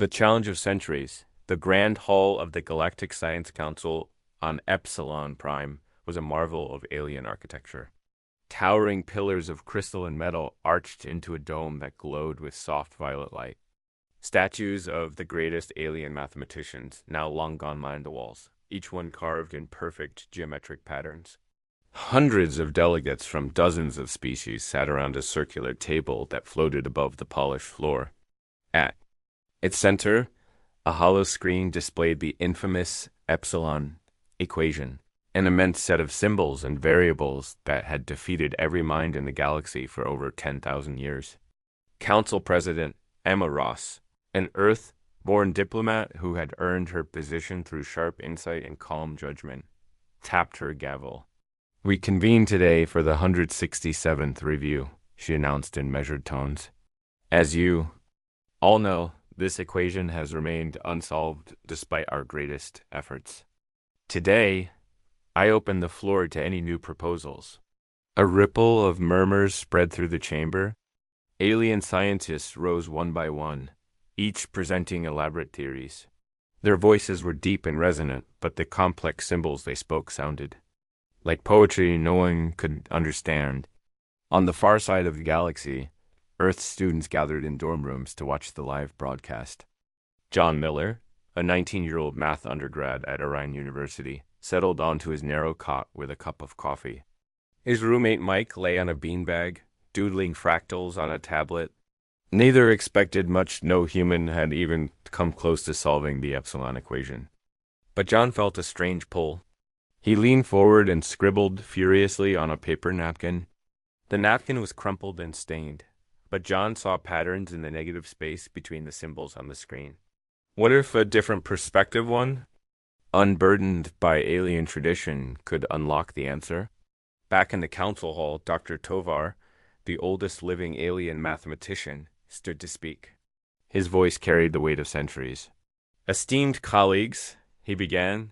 The challenge of centuries, the grand hall of the Galactic Science Council on Epsilon Prime was a marvel of alien architecture. Towering pillars of crystal and metal arched into a dome that glowed with soft violet light. Statues of the greatest alien mathematicians, now long gone, lined the walls, each one carved in perfect geometric patterns. Hundreds of delegates from dozens of species sat around a circular table that floated above the polished floor. At its center, a hollow screen displayed the infamous epsilon equation, an immense set of symbols and variables that had defeated every mind in the galaxy for over 10,000 years. Council President Emma Ross, an Earth-born diplomat who had earned her position through sharp insight and calm judgment, tapped her gavel. "We convene today for the 167th review," she announced in measured tones. "As you all know, this equation has remained unsolved despite our greatest efforts. Today, I open the floor to any new proposals." A ripple of murmurs spread through the chamber. Alien scientists rose one by one, each presenting elaborate theories. Their voices were deep and resonant, but the complex symbols they spoke sounded like poetry no one could understand. On the far side of the galaxy, Earth students gathered in dorm rooms to watch the live broadcast. John Miller, a 19-year-old math undergrad at Orion University, settled onto his narrow cot with a cup of coffee. His roommate Mike lay on a beanbag, doodling fractals on a tablet. Neither expected much. No human had even come close to solving the epsilon equation. But John felt a strange pull. He leaned forward and scribbled furiously on a paper napkin. The napkin was crumpled and stained, but John saw patterns in the negative space between the symbols on the screen. What if a different perspective one, unburdened by alien tradition, could unlock the answer? Back in the council hall, Dr. Tovar, the oldest living alien mathematician, stood to speak. His voice carried the weight of centuries. "Esteemed colleagues," he began,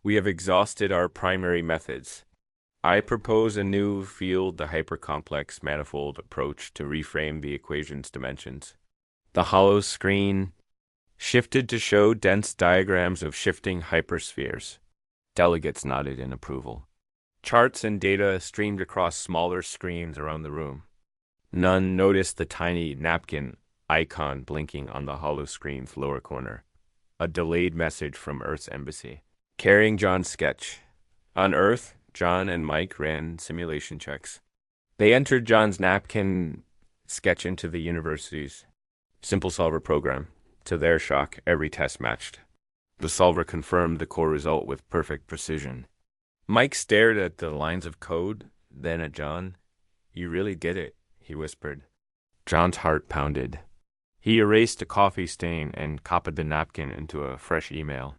"we have exhausted our primary methods. I propose a new field, the hypercomplex manifold approach, to reframe the equation's dimensions." The hollow screen shifted to show dense diagrams of shifting hyperspheres. Delegates nodded in approval. Charts and data streamed across smaller screens around the room. None noticed the tiny napkin icon blinking on the hollow screen's lower corner, a delayed message from Earth's embassy. Carrying John's sketch. On Earth, John and Mike ran simulation checks. They entered John's napkin sketch into the university's simple solver program. To their shock, every test matched. The solver confirmed the core result with perfect precision. Mike stared at the lines of code, then at John. "You really did it," he whispered. John's heart pounded. He erased a coffee stain and copied the napkin into a fresh email.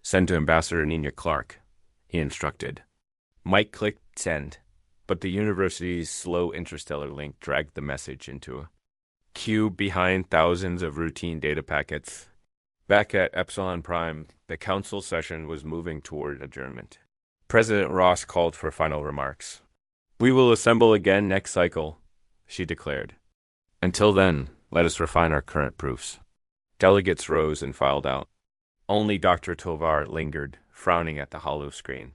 "Send to Ambassador Nina Clark," he instructed. Mike clicked send, but the university's slow interstellar link dragged the message into a queue behind thousands of routine data packets. Back at Epsilon Prime, the council session was moving toward adjournment. President Ross called for final remarks. "We will assemble again next cycle," she declared. "Until then, let us refine our current proofs." Delegates rose and filed out. Only Dr. Tovar lingered, frowning at the hollow screen.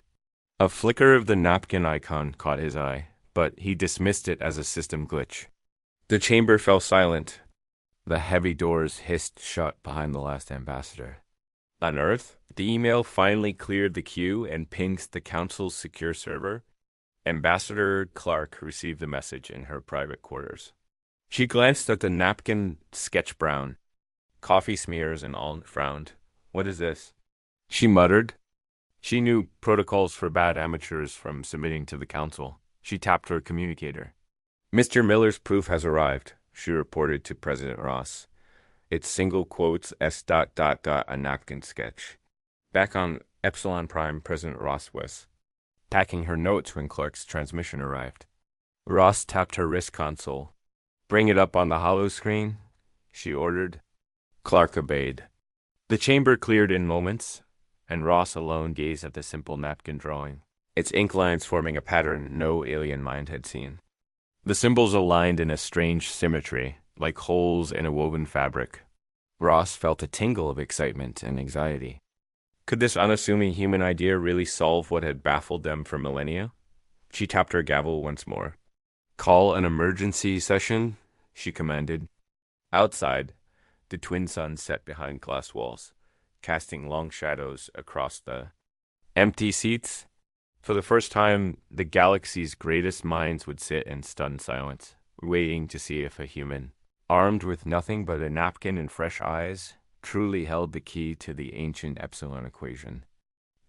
A flicker of the napkin icon caught his eye, but he dismissed it as a system glitch. The chamber fell silent. The heavy doors hissed shut behind the last ambassador. On Earth, the email finally cleared the queue and pinged the council's secure server. Ambassador Clark received the message in her private quarters. She glanced at the napkin sketch brown, coffee smears and all, frowned. "What is this?" she muttered. She knew protocols forbade amateurs from submitting to the council. She tapped her communicator. "Mr. Miller's proof has arrived," she reported to President Ross. "It's single quotes S ... a napkin sketch." Back on Epsilon Prime, President Ross was packing her notes when Clark's transmission arrived. Ross tapped her wrist console. "Bring it up on the hollow screen," she ordered. Clark obeyed. The chamber cleared in moments, and Ross alone gazed at the simple napkin drawing, its ink lines forming a pattern no alien mind had seen. The symbols aligned in a strange symmetry, like holes in a woven fabric. Ross felt a tingle of excitement and anxiety. Could this unassuming human idea really solve what had baffled them for millennia? She tapped her gavel once more. Call an emergency session, she commanded. Outside, the twin suns set behind glass walls, casting long shadows across the empty seats. For the first time, the galaxy's greatest minds would sit in stunned silence, waiting to see if a human, armed with nothing but a napkin and fresh eyes, truly held the key to the ancient epsilon equation.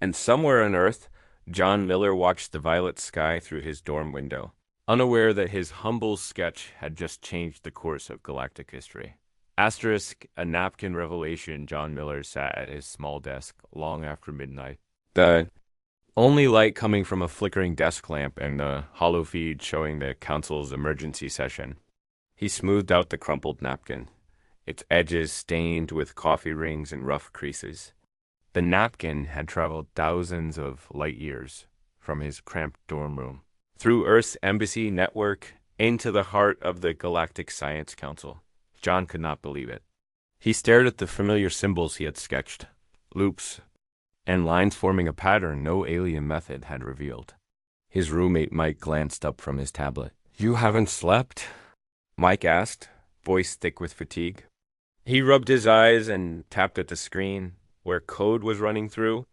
And somewhere on Earth, John Miller watched the violet sky through his dorm window, unaware that his humble sketch had just changed the course of galactic history. Asterisk, a napkin revelation. John Miller sat at his small desk long after midnight. The only light coming from a flickering desk lamp and the hollow feed showing the council's emergency session. He smoothed out the crumpled napkin, its edges stained with coffee rings and rough creases. The napkin had traveled thousands of light years from his cramped dorm room, through Earth's embassy network, into the heart of the Galactic Science Council. John could not believe it. He stared at the familiar symbols he had sketched, loops, and lines forming a pattern no alien method had revealed. His roommate Mike glanced up from his tablet. "You haven't slept?" Mike asked, voice thick with fatigue. He rubbed his eyes and tapped at the screen, where code was running through.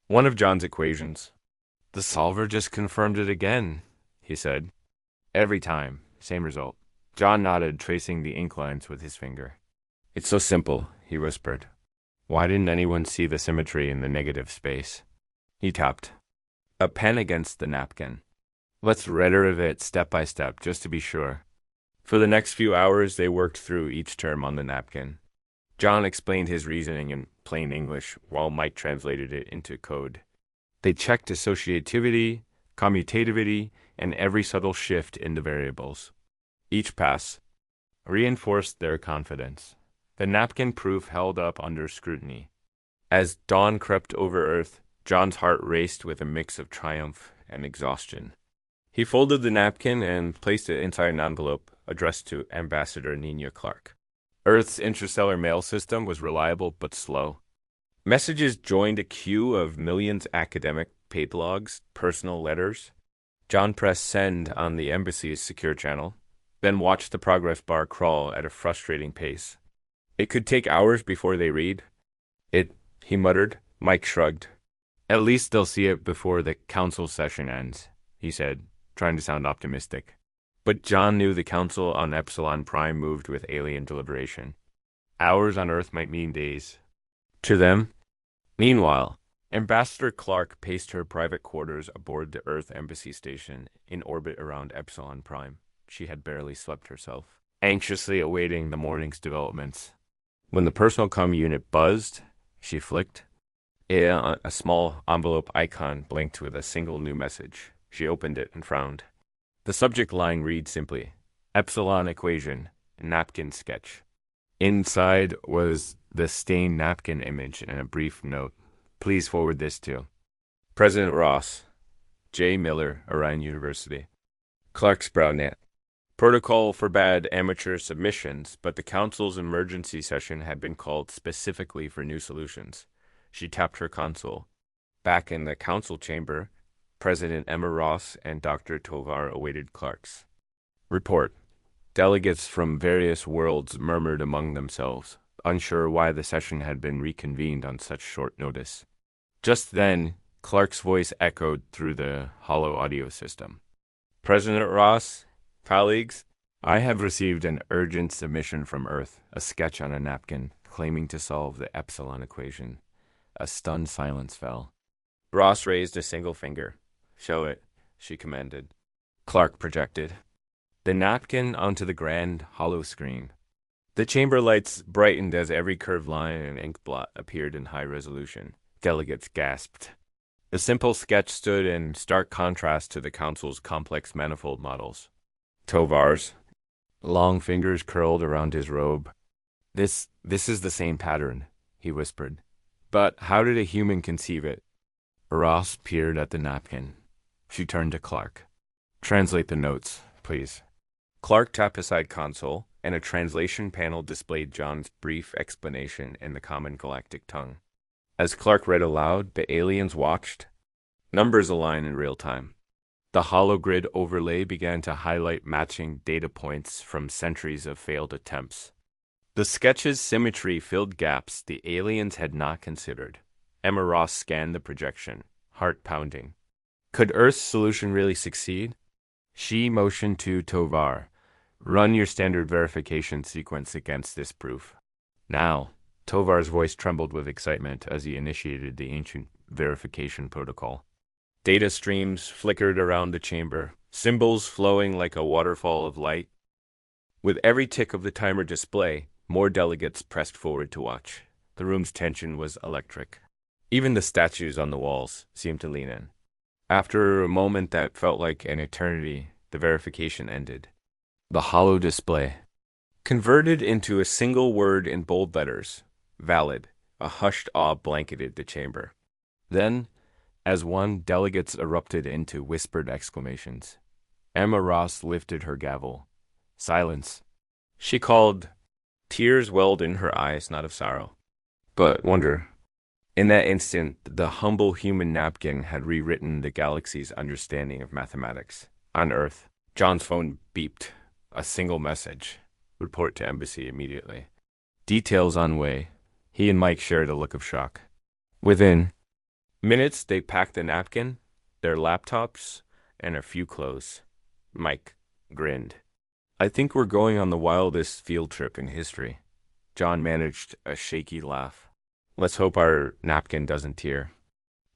One of John's equations. "The solver just confirmed it again," he said. "Every time, same result." John nodded, tracing the ink lines with his finger. "It's so simple," he whispered. "Why didn't anyone see the symmetry in the negative space?" He tapped. A pen against the napkin. "Let's reiterate it step by step, just to be sure." For the next few hours, they worked through each term on the napkin. John explained his reasoning in plain English, while Mike translated it into code. They checked associativity, commutativity, and every subtle shift in the variables. Each pass reinforced their confidence. The napkin proof held up under scrutiny. As dawn crept over Earth, John's heart raced with a mix of triumph and exhaustion. He folded the napkin and placed it inside an envelope addressed to Ambassador Nina Clark. Earth's interstellar mail system was reliable but slow. Messages joined a queue of millions academic paid logs, personal letters. John pressed send on the embassy's secure channel, then watched the progress bar crawl at a frustrating pace. It could take hours before they read. He muttered. Mike shrugged. "At least they'll see it before the council session ends," he said, trying to sound optimistic. But John knew the council on Epsilon Prime moved with alien deliberation. Hours on Earth might mean days to them. Meanwhile, Ambassador Clark paced her private quarters aboard the Earth Embassy Station in orbit around Epsilon Prime. She had barely slept herself, anxiously awaiting the morning's developments. When the personal comm unit buzzed, she flicked. A small envelope icon blinked with a single new message. She opened it and frowned. The subject line read simply, "Epsilon equation, napkin sketch." Inside was the stained napkin image and a brief note. "Please forward this to President Ross, J. Miller, Orion University." Clark's brow knit. Protocol forbade amateur submissions, but the council's emergency session had been called specifically for new solutions. She tapped her console. Back in the council chamber, President Emma Ross and Dr. Tovar awaited Clark's report. Delegates from various worlds murmured among themselves, unsure why the session had been reconvened on such short notice. Just then, Clark's voice echoed through the hollow audio system. "President Ross, colleagues, I have received an urgent submission from Earth, a sketch on a napkin, claiming to solve the epsilon equation." A stunned silence fell. Ross raised a single finger. "Show it," she commanded. Clark projected the napkin onto the grand, hollow screen. The chamber lights brightened as every curved line and ink blot appeared in high resolution. Delegates gasped. The simple sketch stood in stark contrast to the council's complex manifold models. Tovar's long fingers curled around his robe. This is the same pattern," he whispered. "But how did a human conceive it?" Ross peered at the napkin. She turned to Clark. "Translate the notes, please." Clark tapped beside console, and a translation panel displayed John's brief explanation in the common galactic tongue. As Clark read aloud, the aliens watched. Numbers align in real time. The hologrid overlay began to highlight matching data points from centuries of failed attempts. The sketch's symmetry filled gaps the aliens had not considered. Emma Ross scanned the projection, heart pounding. Could Earth's solution really succeed? She motioned to Tovar. Run your standard verification sequence against this proof. Now, Tovar's voice trembled with excitement as he initiated the ancient verification protocol. Data streams flickered around the chamber, symbols flowing like a waterfall of light. With every tick of the timer display, more delegates pressed forward to watch. The room's tension was electric. Even the statues on the walls seemed to lean in. After a moment that felt like an eternity, the verification ended. The hollow display converted into a single word in bold letters. Valid. A hushed awe blanketed the chamber. Then, as one, delegates erupted into whispered exclamations. Emma Ross lifted her gavel. Silence. She called. Tears welled in her eyes, not of sorrow, but wonder. In that instant, the humble human napkin had rewritten the galaxy's understanding of mathematics. On Earth, John's phone beeped. A single message. Report to embassy immediately. Details on way. He and Mike shared a look of shock. Within minutes, they packed the napkin, their laptops, and a few clothes. Mike grinned. I think we're going on the wildest field trip in history. John managed a shaky laugh. Let's hope our napkin doesn't tear.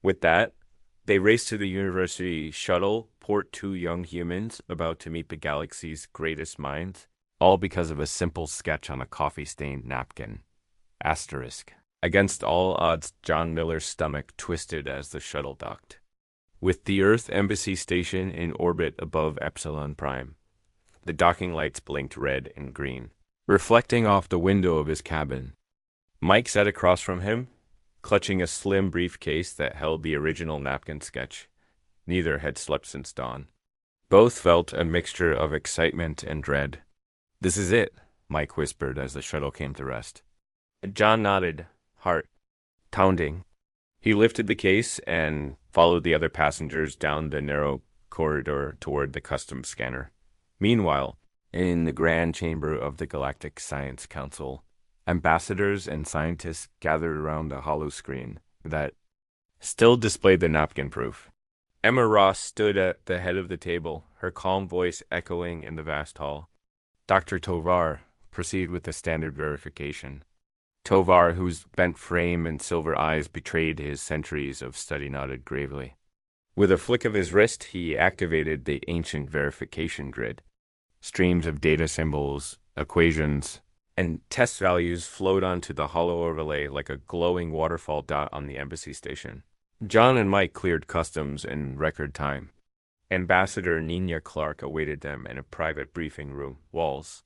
With that, they raced to the university shuttle, port two young humans about to meet the galaxy's greatest minds, all because of a simple sketch on a coffee-stained napkin. Asterisk. Against all odds, John Miller's stomach twisted as the shuttle docked. With the Earth Embassy station in orbit above Epsilon Prime, the docking lights blinked red and green, reflecting off the window of his cabin. Mike sat across from him, clutching a slim briefcase that held the original napkin sketch. Neither had slept since dawn. Both felt a mixture of excitement and dread. This is it, Mike whispered as the shuttle came to rest. John nodded, heart pounding. He lifted the case and followed the other passengers down the narrow corridor toward the customs scanner. Meanwhile, in the grand chamber of the Galactic Science Council, ambassadors and scientists gathered around the hollow screen that still displayed the napkin proof. Emma Ross stood at the head of the table, her calm voice echoing in the vast hall. Dr. Tovar, proceed with the standard verification. Tovar, whose bent frame and silver eyes betrayed his centuries of study, nodded gravely. With a flick of his wrist, he activated the ancient verification grid. Streams of data symbols, equations, and test values flowed onto the hollow overlay like a glowing waterfall dot on the embassy station. John and Mike cleared customs in record time. Ambassador Nina Clark awaited them in a private briefing room, walls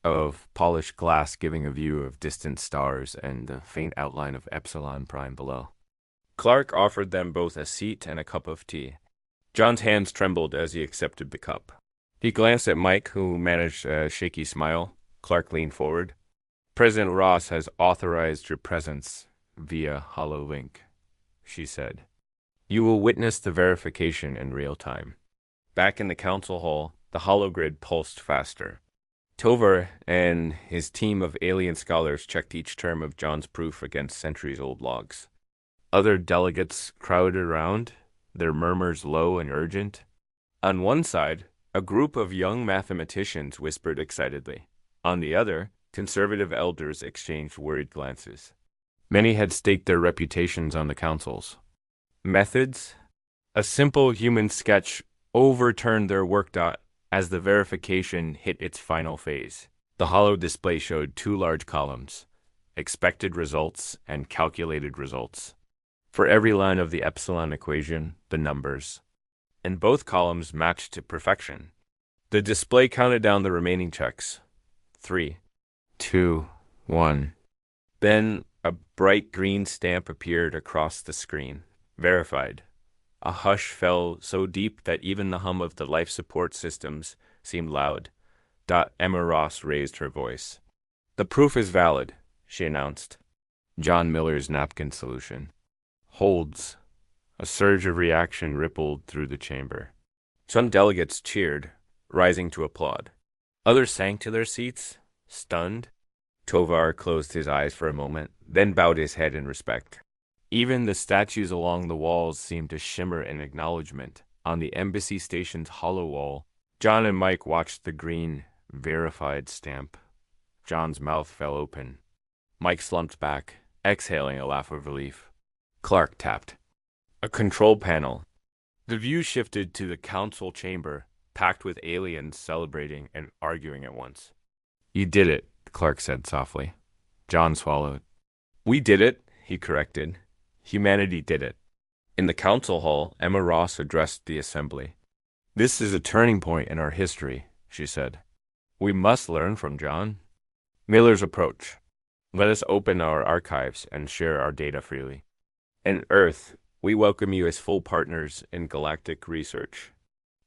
of polished glass giving a view of distant stars and the faint outline of Epsilon Prime below. Clark offered them both a seat and a cup of tea. John's hands trembled as he accepted the cup. He glanced at Mike, who managed a shaky smile. Clark leaned forward. President Ross has authorized your presence via HoloLink, she said. You will witness the verification in real time. Back in the council hall, the hologrid pulsed faster. Tovar and his team of alien scholars checked each term of John's proof against centuries-old logs. Other delegates crowded around, their murmurs low and urgent. On one side, a group of young mathematicians whispered excitedly. On the other, conservative elders exchanged worried glances. Many had staked their reputations on the councils. Methods? A simple human sketch overturned their work dot as the verification hit its final phase. The hollow display showed two large columns, expected results and calculated results. For every line of the epsilon equation, the numbers. And both columns matched to perfection. The display counted down the remaining checks. 3, 2, 1. Then a bright green stamp appeared across the screen. Verified. A hush fell so deep that even the hum of the life support systems seemed loud. Emma Ross raised her voice. The proof is valid, she announced. John Miller's napkin solution. Holds. A surge of reaction rippled through the chamber. Some delegates cheered, rising to applaud. Others sank to their seats, stunned. Tovar closed his eyes for a moment, then bowed his head in respect. Even the statues along the walls seemed to shimmer in acknowledgement. On the embassy station's hollow wall, John and Mike watched the green, verified stamp. John's mouth fell open. Mike slumped back, exhaling a laugh of relief. Clark tapped. A control panel. The view shifted to the council chamber, packed with aliens celebrating and arguing at once. You did it, Clark said softly. John swallowed. We did it, he corrected. Humanity did it. In the council hall, Emma Ross addressed the assembly. This is a turning point in our history, she said. We must learn from John. Miller's approach. Let us open our archives and share our data freely. And Earth, we welcome you as full partners in galactic research.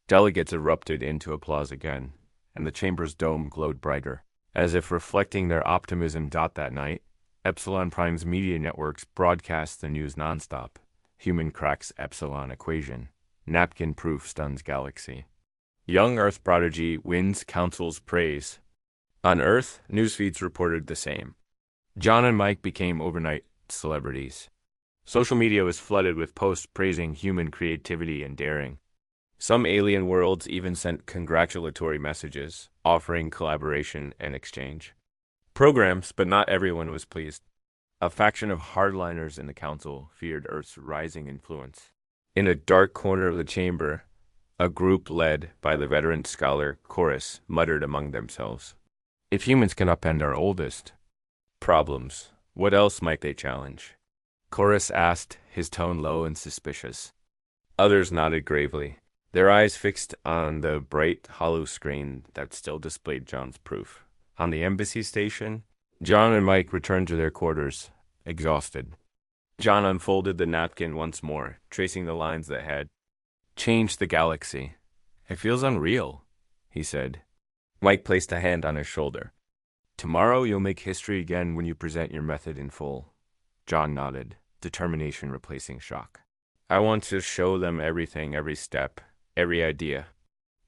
Delegates erupted into applause again, and the chamber's dome glowed brighter. As if reflecting their optimism. That night, Epsilon Prime's media networks broadcast the news nonstop. Human cracks Epsilon equation. Napkin proof stuns galaxy. Young Earth prodigy wins council's praise. On Earth, newsfeeds reported the same. John and Mike became overnight celebrities. Social media was flooded with posts praising human creativity and daring. Some alien worlds even sent congratulatory messages, offering collaboration and exchange. Programs, but not everyone was pleased. A faction of hardliners in the council feared Earth's rising influence. In a dark corner of the chamber, a group led by the veteran scholar Chorus muttered among themselves. If humans can upend our oldest problems, what else might they challenge? Chorus asked, his tone low and suspicious. Others nodded gravely, their eyes fixed on the bright, hollow screen that still displayed John's proof. On the embassy station, John and Mike returned to their quarters, exhausted. John unfolded the napkin once more, tracing the lines that had changed the galaxy. It feels unreal, he said. Mike placed a hand on his shoulder. Tomorrow you'll make history again when you present your method in full. John nodded, determination replacing shock. I want to show them everything, every step, every idea.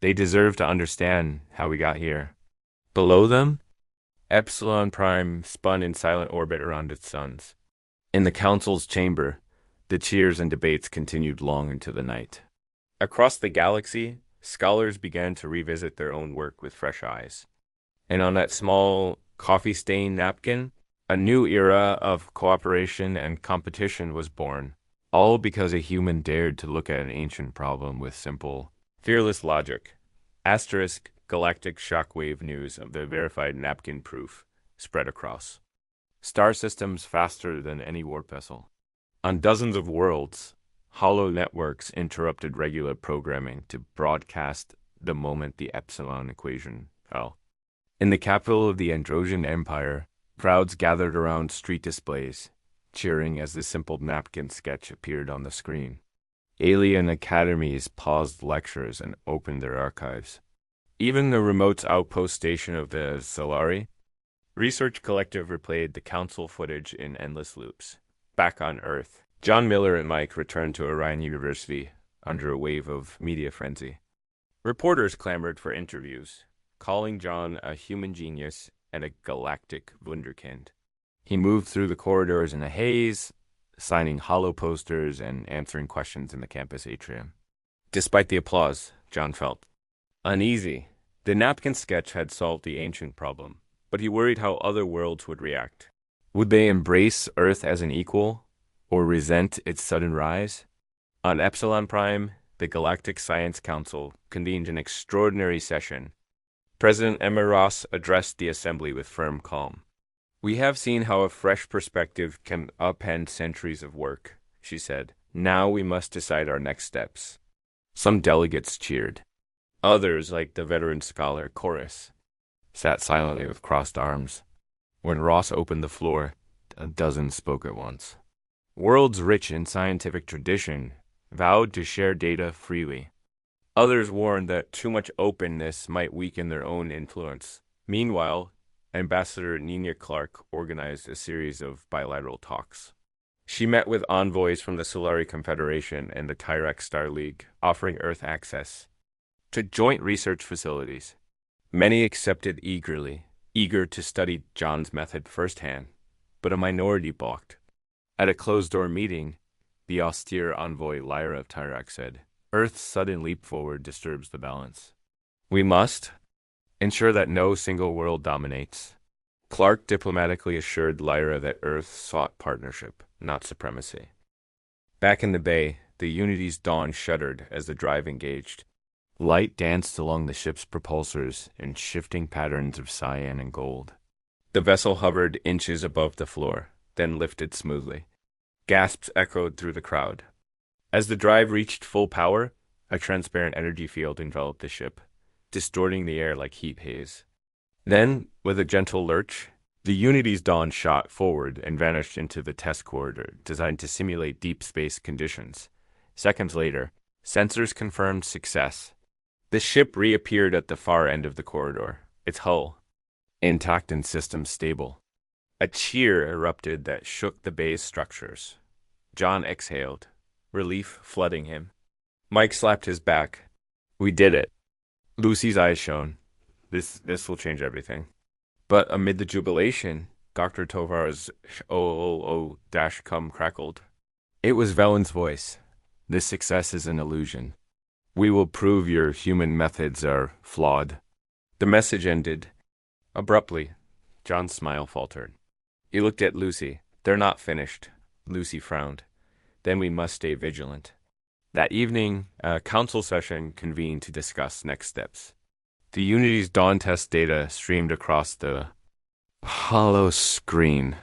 They deserve to understand how we got here. Below them, Epsilon Prime spun in silent orbit around its suns. In the council's chamber, the cheers and debates continued long into the night. Across the galaxy, scholars began to revisit their own work with fresh eyes. And on that small, coffee-stained napkin, a new era of cooperation and competition was born, all because a human dared to look at an ancient problem with simple, fearless logic. Asterisk galactic shockwave news of the verified napkin proof spread across star systems faster than any warp vessel. On dozens of worlds, hollow networks interrupted regular programming to broadcast the moment the Epsilon equation fell. In the capital of the Androsian Empire, crowds gathered around street displays, cheering as the simple napkin sketch appeared on the screen. Alien academies paused lectures and opened their archives. Even the remote outpost station of the Solari Research Collective replayed the council footage in endless loops. Back on Earth, John Miller and Mike returned to Orion University under a wave of media frenzy. Reporters clamored for interviews, calling John a human genius and a galactic wunderkind. He moved through the corridors in a haze, signing hollow posters and answering questions in the campus atrium. Despite the applause, John felt uneasy. The napkin sketch had solved the ancient problem, but he worried how other worlds would react. Would they embrace Earth as an equal, or resent its sudden rise? On Epsilon Prime, the Galactic Science Council convened an extraordinary session. President Emma Ross addressed the assembly with firm calm. We have seen how a fresh perspective can upend centuries of work, she said. Now we must decide our next steps. Some delegates cheered. Others, like the veteran scholar Chorus, sat silently with crossed arms. When Ross opened the floor, a dozen spoke at once. Worlds rich in scientific tradition vowed to share data freely. Others warned that too much openness might weaken their own influence. Meanwhile, Ambassador Nina Clark organized a series of bilateral talks. She met with envoys from the Solari Confederation and the Tyrex Star League, offering Earth access to joint research facilities. Many accepted eagerly, eager to study John's method firsthand, but a minority balked. At a closed-door meeting, the austere envoy Lyra of Tyrex said, Earth's sudden leap forward disturbs the balance. We must ensure that no single world dominates. Clark diplomatically assured Lyra that Earth sought partnership, not supremacy. Back in the bay, the Unity's dawn shuddered as the drive engaged. Light danced along the ship's propulsors in shifting patterns of cyan and gold. The vessel hovered inches above the floor, then lifted smoothly. Gasps echoed through the crowd. As the drive reached full power, a transparent energy field enveloped the ship, distorting the air like heat haze. Then, with a gentle lurch, the Unity's dawn shot forward and vanished into the test corridor designed to simulate deep space conditions. Seconds later, sensors confirmed success. The ship reappeared at the far end of the corridor, its hull intact and systems stable. A cheer erupted that shook the bay's structures. John exhaled, relief flooding him. Mike slapped his back. We did it. Lucy's eyes shone. This will change everything. But amid the jubilation, Dr. Tovar's "-cum" crackled. It was Velen's voice. This success is an illusion. We will prove your human methods are flawed. The message ended. Abruptly, John's smile faltered. He looked at Lucy. They're not finished. Lucy frowned. Then we must stay vigilant. That evening, a council session convened to discuss next steps. The Unity's dawn test data streamed across the hollow screen.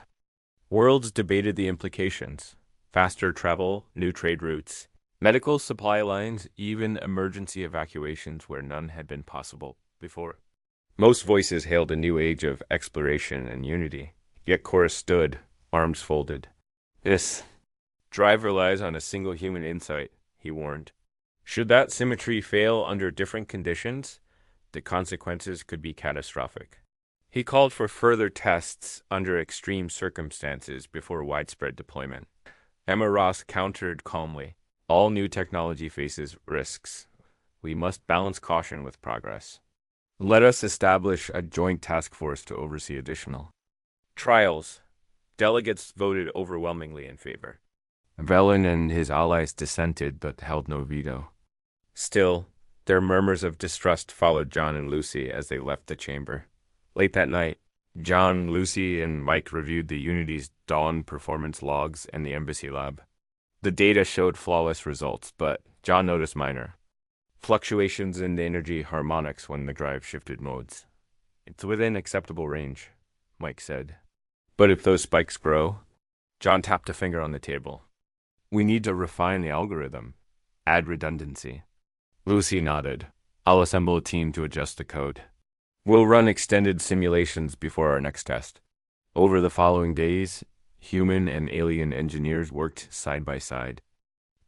Worlds debated the implications. Faster travel, new trade routes, medical supply lines, even emergency evacuations where none had been possible before. Most voices hailed a new age of exploration and unity. Yet Chorus stood, arms folded. This drive relies on a single human insight, he warned. Should that symmetry fail under different conditions, the consequences could be catastrophic. He called for further tests under extreme circumstances before widespread deployment. Emma Ross countered calmly. All new technology faces risks. We must balance caution with progress. Let us establish a joint task force to oversee additional trials. Delegates voted overwhelmingly in favor. Velen and his allies dissented but held no veto. Still, their murmurs of distrust followed John and Lucy as they left the chamber. Late that night, John, Lucy, and Mike reviewed the Unity's dawn performance logs and the embassy lab. The data showed flawless results, but John noticed minor fluctuations in the energy harmonics when the drive shifted modes. It's within acceptable range, Mike said. But if those spikes grow, John tapped a finger on the table. We need to refine the algorithm, add redundancy. Lucy nodded. I'll assemble a team to adjust the code. We'll run extended simulations before our next test. Over the following days, human and alien engineers worked side by side,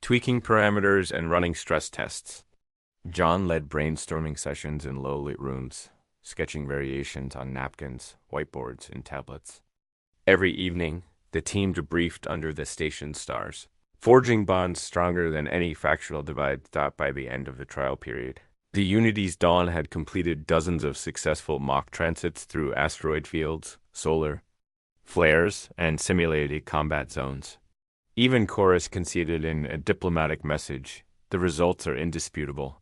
tweaking parameters and running stress tests. John led brainstorming sessions in low-lit rooms, sketching variations on napkins, whiteboards, and tablets. Every evening, the team debriefed under the station's stars, forging bonds stronger than any fractional divide thought by the end of the trial period. The Unity's dawn had completed dozens of successful mock transits through asteroid fields, solar flares, and simulated combat zones. Even Chorus conceded in a diplomatic message. The results are indisputable.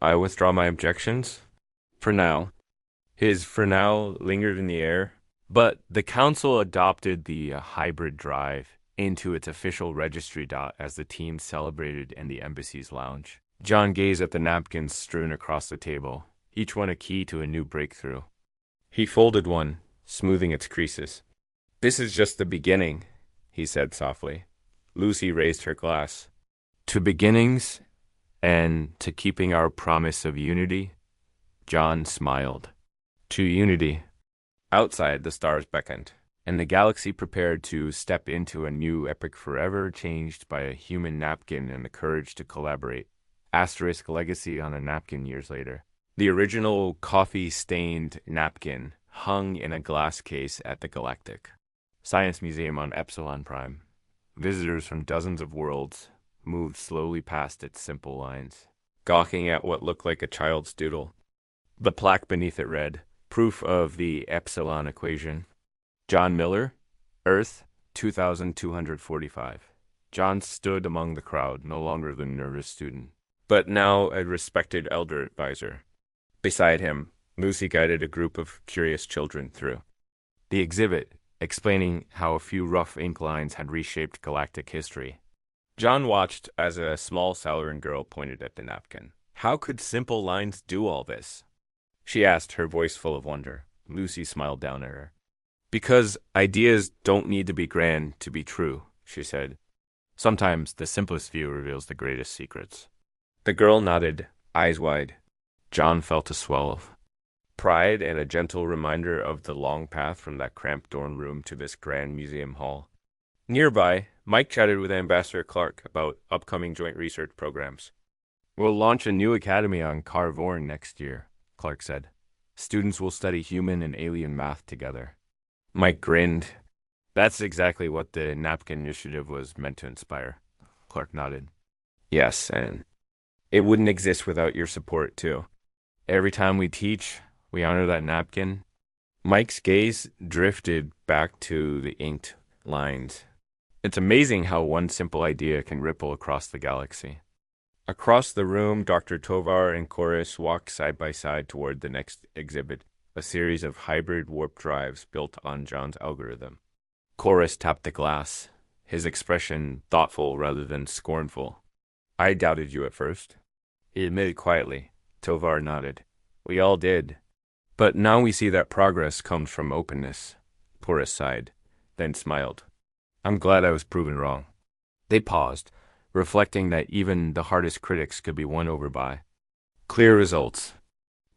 I withdraw my objections. For now. His "for now" lingered in the air, but the council adopted the hybrid drive into its official registry dot as the team celebrated in the embassy's lounge. John gazed at the napkins strewn across the table, each one a key to a new breakthrough. He folded one, smoothing its creases. This is just the beginning, he said softly. Lucy raised her glass. To beginnings and to keeping our promise of unity, John smiled. To unity. Outside, the stars beckoned, and the galaxy prepared to step into a new epoch forever changed by a human napkin and the courage to collaborate. asterisk legacy on a napkin years later. The original coffee-stained napkin hung in a glass case at the Galactic Science Museum on Epsilon Prime. Visitors from dozens of worlds moved slowly past its simple lines, gawking at what looked like a child's doodle. The plaque beneath it read, "Proof of the Epsilon Equation. John Miller, Earth, 2245. John stood among the crowd, no longer the nervous student, but now a respected elder advisor. Beside him, Lucy guided a group of curious children through the exhibit, explaining how a few rough ink lines had reshaped galactic history. John watched as a small Salaran girl pointed at the napkin. How could simple lines do all this? She asked, her voice full of wonder. Lucy smiled down at her. Because ideas don't need to be grand to be true, she said. Sometimes the simplest view reveals the greatest secrets. The girl nodded, eyes wide. John felt a swell of pride and a gentle reminder of the long path from that cramped dorm room to this grand museum hall. Nearby, Mike chatted with Ambassador Clark about upcoming joint research programs. We'll launch a new academy on Carvorn next year, Clark said. Students will study human and alien math together. Mike grinned. That's exactly what the Napkin Initiative was meant to inspire. Clark nodded. Yes, and it wouldn't exist without your support, too. Every time we teach, we honor that napkin. Mike's gaze drifted back to the inked lines. It's amazing how one simple idea can ripple across the galaxy. Across the room, Dr. Tovar and Chorus walked side by side toward the next exhibit, a series of hybrid warp drives built on John's algorithm. Chorus tapped the glass, his expression thoughtful rather than scornful. I doubted you at first, he admitted quietly. Tovar nodded. We all did. But now we see that progress comes from openness. Chorus sighed, then smiled. I'm glad I was proven wrong. They paused, reflecting that even the hardest critics could be won over by clear results.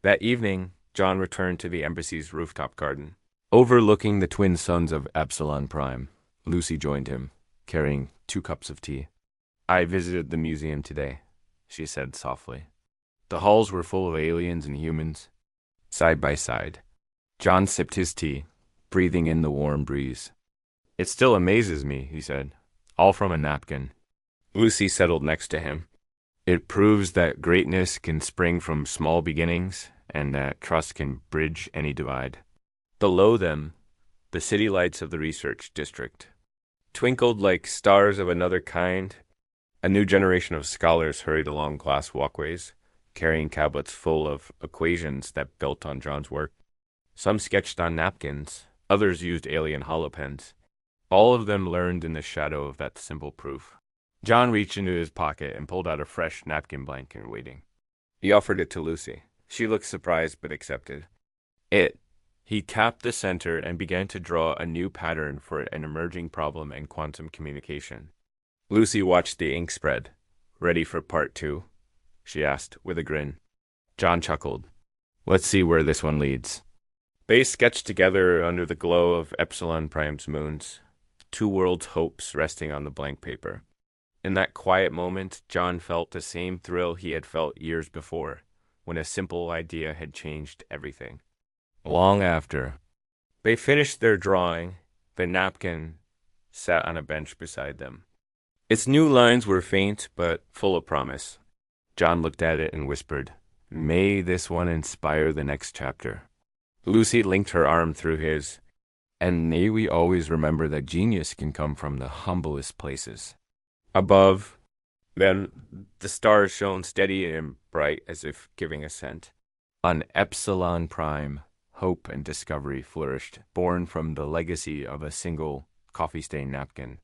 That evening, John returned to the embassy's rooftop garden. Overlooking the twin suns of Epsilon Prime, Lucy joined him, carrying 2 cups of tea. I visited the museum today, she said softly. The halls were full of aliens and humans, side by side. John sipped his tea, breathing in the warm breeze. It still amazes me, he said, all from a napkin. Lucy settled next to him. It proves that greatness can spring from small beginnings and that trust can bridge any divide. Below them, the city lights of the research district twinkled like stars of another kind. A new generation of scholars hurried along glass walkways, carrying tablets full of equations that built on John's work. Some sketched on napkins, others used alien holopens. All of them learned in the shadow of that simple proof. John reached into his pocket and pulled out a fresh napkin blanket waiting. He offered it to Lucy. She looked surprised but accepted. He tapped the center and began to draw a new pattern for an emerging problem in quantum communication. Lucy watched the ink spread. Ready for part 2? She asked, with a grin. John chuckled. Let's see where this one leads. They sketched together under the glow of Epsilon Prime's moons, 2 worlds' hopes resting on the blank paper. In that quiet moment, John felt the same thrill he had felt years before, when a simple idea had changed everything. Long after they finished their drawing, the napkin sat on a bench beside them. Its new lines were faint but full of promise. John looked at it and whispered, May this one inspire the next chapter. Lucy linked her arm through his, and may we always remember that genius can come from the humblest places. Above them, the stars shone steady and bright as if giving assent. On Epsilon Prime, hope and discovery flourished, born from the legacy of a single coffee-stained napkin.